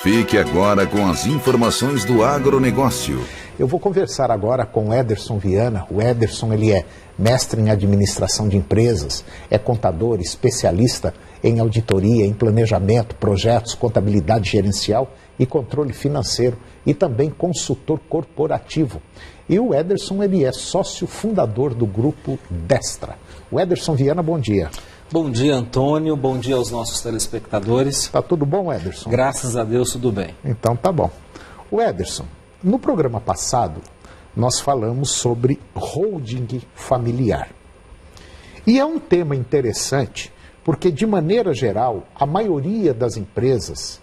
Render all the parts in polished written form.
Fique agora com as informações do agronegócio. Eu vou conversar agora com o Ederson Viana. O Ederson, ele é mestre em administração de empresas, é contador, especialista em auditoria, em planejamento, projetos, contabilidade gerencial e controle financeiro e também consultor corporativo. E o Ederson, ele é sócio fundador do grupo Destra. O Ederson Viana, bom dia. Bom dia, Antônio. Bom dia aos nossos telespectadores. Tá tudo bom, Ederson? Graças a Deus, tudo bem. Então tá bom. O Ederson, no programa passado, nós falamos sobre holding familiar. E é um tema interessante, porque, de maneira geral, a maioria das empresas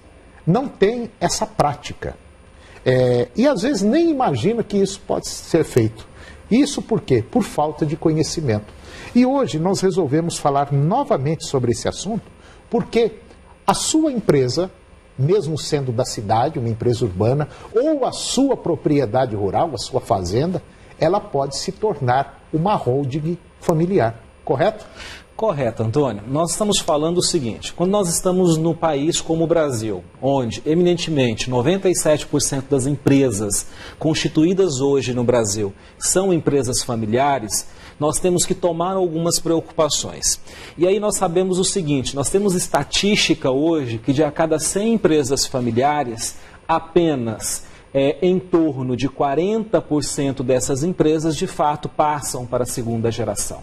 não tem essa prática. E, às vezes, nem imagina que isso pode ser feito. Isso por quê? Por falta de conhecimento. E hoje nós resolvemos falar novamente sobre esse assunto, porque a sua empresa, mesmo sendo da cidade, uma empresa urbana, ou a sua propriedade rural, a sua fazenda, ela pode se tornar uma holding familiar, correto? Correto, Antônio. Nós estamos falando o seguinte, quando nós estamos no país como o Brasil, onde eminentemente 97% das empresas constituídas hoje no Brasil são empresas familiares, nós temos que tomar algumas preocupações. E aí nós sabemos o seguinte, nós temos estatística hoje que de a cada 100 empresas familiares, apenas em torno de 40% dessas empresas de fato passam para a segunda geração.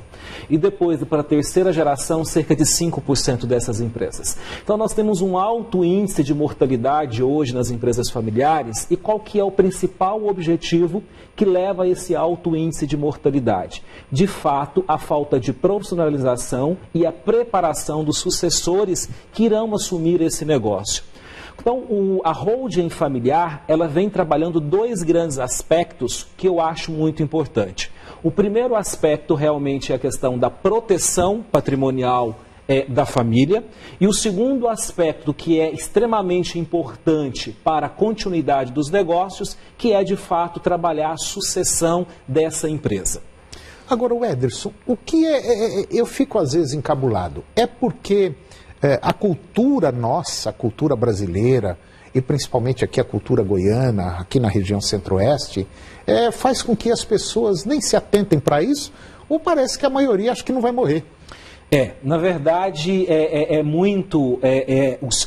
E depois para a terceira geração, cerca de 5% dessas empresas. Então nós temos um alto índice de mortalidade hoje nas empresas familiares. E qual que é o principal objetivo que leva a esse alto índice de mortalidade? De fato, a falta de profissionalização e a preparação dos sucessores que irão assumir esse negócio. Então, a holding familiar, ela vem trabalhando dois grandes aspectos que eu acho muito importante. O primeiro aspecto realmente é a questão da proteção patrimonial da família. E o segundo aspecto que é extremamente importante para a continuidade dos negócios, que é de fato trabalhar a sucessão dessa empresa. Agora, o Ederson, o que eu fico às vezes encabulado, é porque a cultura nossa, a cultura brasileira, e principalmente aqui a cultura goiana, aqui na região centro-oeste, faz com que as pessoas nem se atentem para isso, ou parece que a maioria acha que não vai morrer. Na verdade,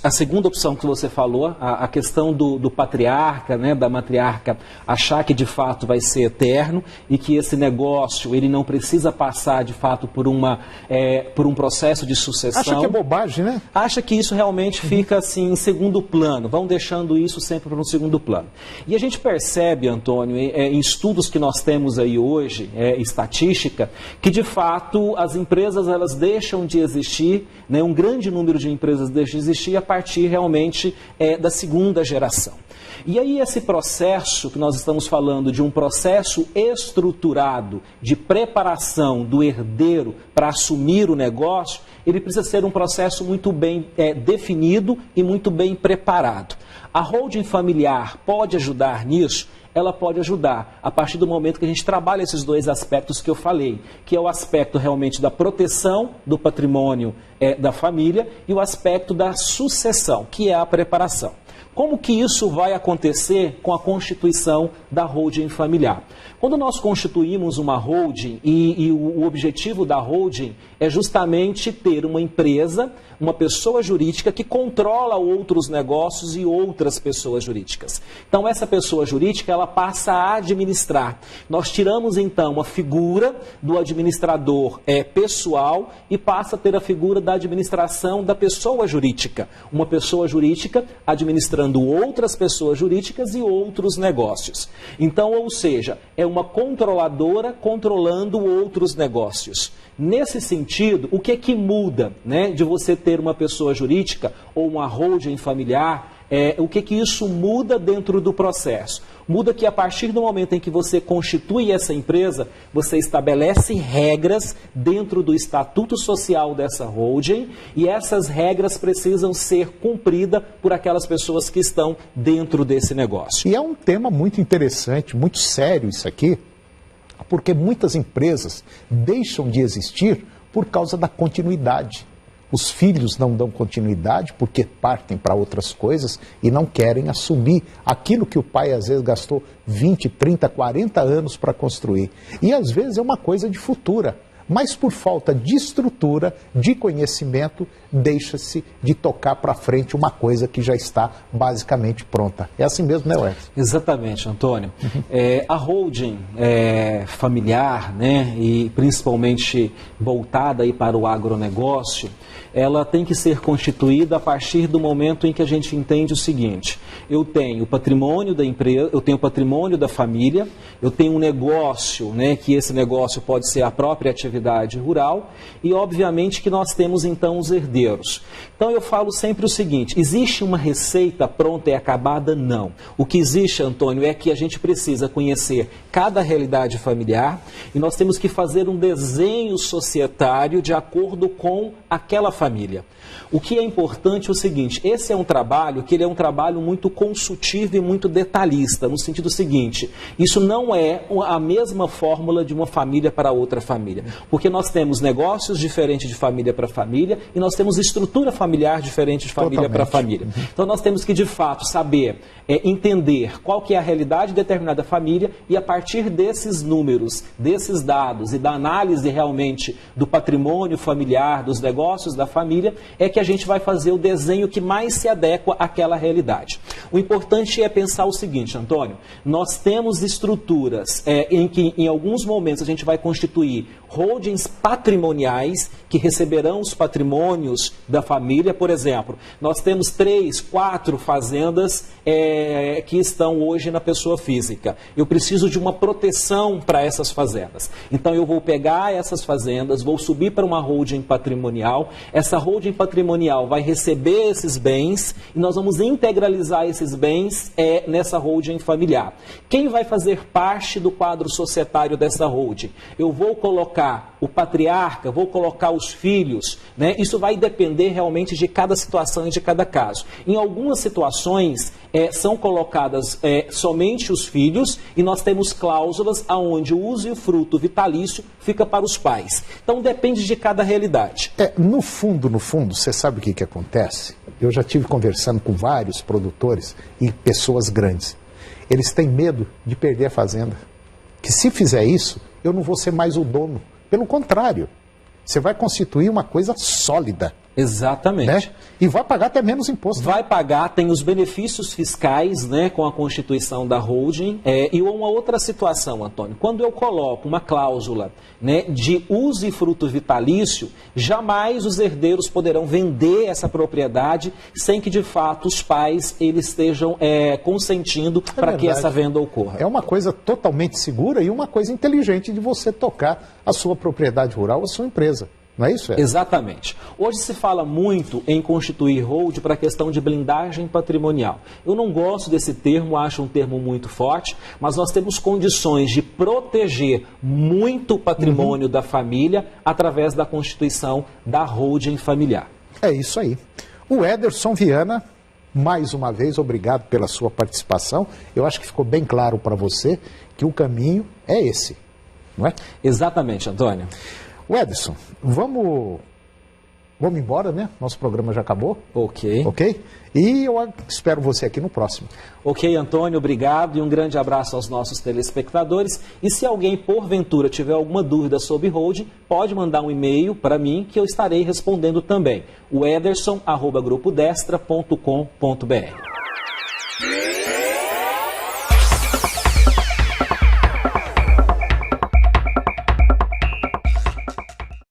a segunda opção que você falou, a questão do patriarca, né, da matriarca, achar que de fato vai ser eterno e que esse negócio ele não precisa passar de fato por um processo de sucessão. Acha que é bobagem, né? Acha que isso realmente fica assim em segundo plano, vão deixando isso sempre para um segundo plano. E a gente percebe, Antônio, em estudos que nós temos aí hoje, estatística, que de fato as empresas elas deixam de existir, né, um grande número de empresas deixa de existir a partir realmente da segunda geração. E aí esse processo que nós estamos falando de um processo estruturado de preparação do herdeiro para assumir o negócio, ele precisa ser um processo muito bem definido e muito bem preparado. A holding familiar pode ajudar nisso? Ela pode ajudar a partir do momento que a gente trabalha esses dois aspectos que eu falei, que é o aspecto realmente da proteção do patrimônio da família e o aspecto da sucessão, que é a preparação. Como que isso vai acontecer com a constituição da holding familiar? Quando nós constituímos uma holding e o objetivo da holding é justamente ter uma empresa, uma pessoa jurídica que controla outros negócios e outras pessoas jurídicas. Então essa pessoa jurídica ela passa a administrar. Nós tiramos então a figura do administrador pessoal e passa a ter a figura da administração da pessoa jurídica. Uma pessoa jurídica administrando outras pessoas jurídicas e outros negócios. Então, ou seja, é uma controladora controlando outros negócios. Nesse sentido, o que muda, né, de você ter uma pessoa jurídica ou uma holding familiar? O que isso muda dentro do processo? Muda que a partir do momento em que você constitui essa empresa, você estabelece regras dentro do estatuto social dessa holding e essas regras precisam ser cumpridas por aquelas pessoas que estão dentro desse negócio. E é um tema muito interessante, muito sério isso aqui, porque muitas empresas deixam de existir por causa da continuidade. os filhos não dão continuidade porque partem para outras coisas e não querem assumir aquilo que o pai às vezes gastou 20, 30, 40 anos para construir. E às vezes é uma coisa de futura. Mas por falta de estrutura, de conhecimento, deixa-se de tocar para frente uma coisa que já está basicamente pronta. É assim mesmo, né, Wes? Exatamente, Antônio. A holding familiar, né, e principalmente voltada aí para o agronegócio, ela tem que ser constituída a partir do momento em que a gente entende o seguinte: eu tenho o patrimônio da empresa, eu tenho o patrimônio da família, eu tenho um negócio, né, que esse negócio pode ser a própria atividade rural, e obviamente que nós temos então os herdeiros. Então eu falo sempre o seguinte: existe uma receita pronta e acabada? Não. O que existe, Antônio, é que a gente precisa conhecer cada realidade familiar e nós temos que fazer um desenho societário de acordo com aquela família. O que é importante é o seguinte: esse é um trabalho que ele é um trabalho muito consultivo e muito detalhista, no sentido seguinte: isso não é a mesma fórmula de uma família para outra família, porque nós temos negócios diferentes de família para família e nós temos estrutura familiar diferente de família para família. Então nós temos que de fato saber, entender qual que é a realidade de determinada família e a partir desses números, desses dados e da análise realmente do patrimônio familiar, dos negócios da família, é que a gente vai fazer o desenho que mais se adequa àquela realidade. O importante é pensar o seguinte, Antônio: nós temos estruturas em que em alguns momentos a gente vai constituir holdings patrimoniais que receberão os patrimônios da família. Por exemplo, nós temos 3, 4 fazendas que estão hoje na pessoa física. Eu preciso de uma proteção para essas fazendas. Então eu vou pegar essas fazendas, vou subir para uma holding patrimonial. Essa holding patrimonial vai receber esses bens e nós vamos integralizar esses bens nessa holding familiar. Quem vai fazer parte do quadro societário dessa holding? Eu vou colocar o patriarca, vou colocar os filhos, né? Isso vai depender realmente de cada situação e de cada caso. Em algumas situações são colocadas somente os filhos e nós temos cláusulas onde o uso e o fruto vitalício fica para os pais. Então depende de cada realidade. No fundo, você sabe o que acontece? Eu já estive conversando com vários produtores e pessoas grandes. Eles têm medo de perder a fazenda. Que se fizer isso, eu não vou ser mais o dono. Pelo contrário, você vai constituir uma coisa sólida. Exatamente. Né? E vai pagar até menos imposto. Vai pagar, tem os benefícios fiscais, né, com a constituição da holding. E uma outra situação, Antônio: quando eu coloco uma cláusula, né, de uso e fruto vitalício, jamais os herdeiros poderão vender essa propriedade sem que de fato os pais eles estejam consentindo para que essa venda ocorra. É uma coisa totalmente segura e uma coisa inteligente de você tocar a sua propriedade rural, a sua empresa. Não é isso? Exatamente. Hoje se fala muito em constituir hold para a questão de blindagem patrimonial. Eu não gosto desse termo, acho um termo muito forte, mas nós temos condições de proteger muito o patrimônio da família através da constituição da holding familiar. É isso aí. O Ederson Viana, mais uma vez, obrigado pela sua participação. Eu acho que ficou bem claro para você que o caminho é esse, não é? Exatamente, Antônio. O Ederson, vamos embora, né? Nosso programa já acabou. Ok. Ok? E eu espero você aqui no próximo. Ok, Antônio, obrigado e um grande abraço aos nossos telespectadores. E se alguém, porventura, tiver alguma dúvida sobre holding, pode mandar um e-mail para mim que eu estarei respondendo também. O ederson@grupodestra.com.br.